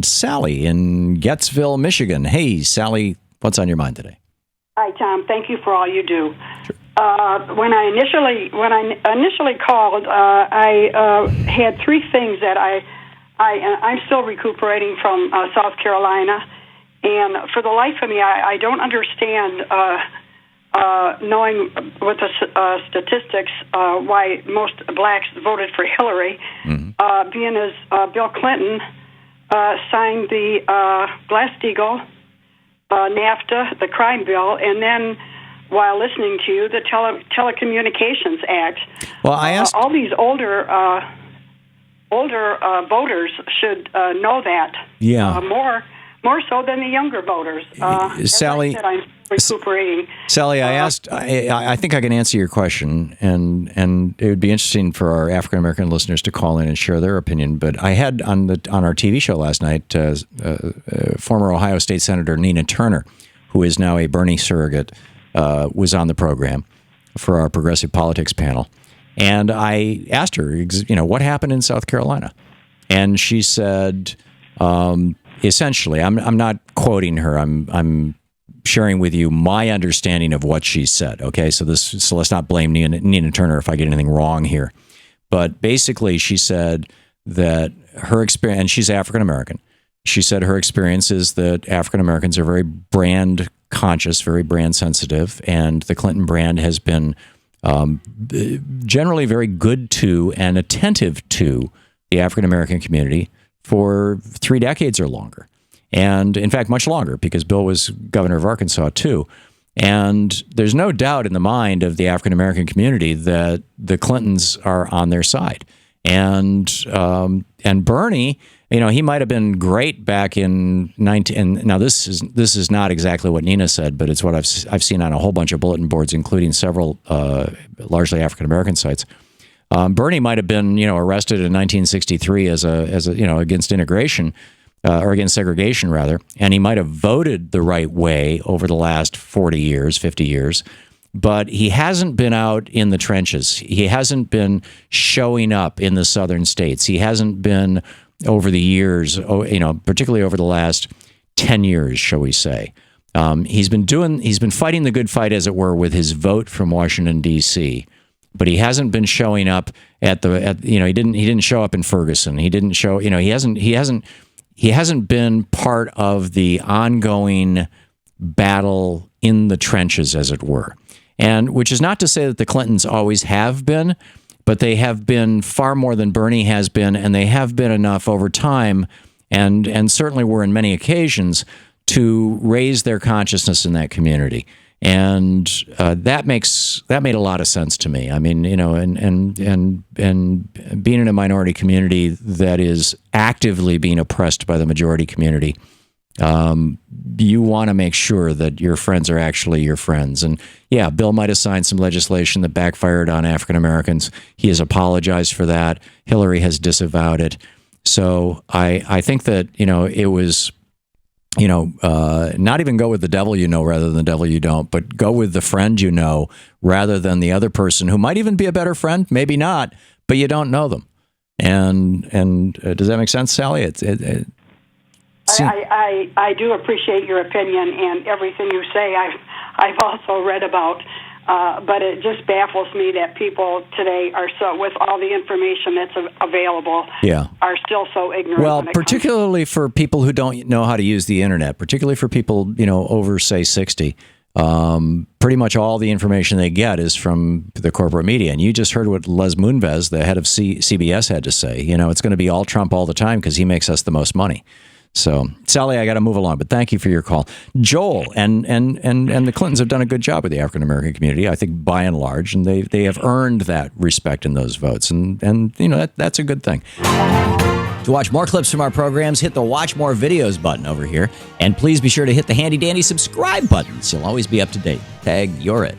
Sally in Gettsville, Michigan. Hey, Sally, what's on your mind today? Hi, Tom. Thank you for all you do. Sure. When I initially called, I had three things that I'm still recuperating from South Carolina, and for the life of me, I don't understand knowing with the statistics why most blacks voted for Hillary, being as Bill Clinton signed the Glass-Steagall, NAFTA, the crime bill, and then while listening to you, the Telecommunications Act. Well, I asked all these older voters should know that. Yeah. More so than the younger voters. Sally, as I said, I'm recuperating. Sally, I asked. I think I can answer your question, and it would be interesting for our African American listeners to call in and share their opinion. But I had on our TV show last night former Ohio State Senator Nina Turner, who is now a Bernie surrogate, was on the program for our progressive politics panel, and I asked her, what happened in South Carolina, and she said. Essentially, I'm not quoting her. I'm sharing with you my understanding of what she said. Okay, so let's not blame Nina Turner if I get anything wrong here. But basically, she said that her experience, and she's African American. She said her experience is that African Americans are very brand conscious, very brand sensitive, and the Clinton brand has been generally very good to and attentive to the African American community for 3 decades or longer. And in fact, much longer, because Bill was governor of Arkansas too. And there's no doubt in the mind of the African American community that the Clintons are on their side. And Bernie, he might have been great back in 19. And now this is not exactly what Nina said, but it's what I've seen on a whole bunch of bulletin boards, including several largely African American sites. Bernie might have been, arrested in 1963 as against integration or against segregation rather, and he might have voted the right way over the last 40 years, 50 years, but he hasn't been out in the trenches. He hasn't been showing up in the southern states. He hasn't been over the years, particularly over the last 10 years, shall we say. He's been fighting the good fight, as it were, with his vote from Washington, D.C., but he hasn't been showing up he didn't show up in Ferguson. He didn't show, he hasn't been part of the ongoing battle in the trenches, as it were. And which is not to say that the Clintons always have been, but they have been far more than Bernie has been, and they have been enough over time, and certainly were in many occasions, to raise their consciousness in that community. And that made a lot of sense to me. I mean, and being in a minority community that is actively being oppressed by the majority community, you want to make sure that your friends are actually your friends. And yeah, Bill might have signed some legislation that backfired on African Americans. He has apologized for that. Hillary has disavowed it. So I think that, it was, not even go with the devil rather than the devil you don't, but go with the friend rather than the other person who might even be a better friend, maybe not, but you don't know them. And does that make sense, Sally? I do appreciate your opinion and everything you say. I've also read about, but it just baffles me that people today are so, with all the information that's available, are still so ignorant. Well, particularly for people who don't know how to use the internet, particularly for people, over, say, 60, pretty much all the information they get is from the corporate media. And you just heard what Les Moonves, the head of CBS, had to say. It's going to be all Trump all the time because he makes us the most money. So, Sally, I got to move along, but thank you for your call. Joel, and the Clintons have done a good job with the African American community, I think, by and large, and they have earned that respect in those votes, and that's a good thing. To watch more clips from our programs, hit the Watch More Videos button over here, and please be sure to hit the handy-dandy subscribe button so you'll always be up to date. Tag, you're it.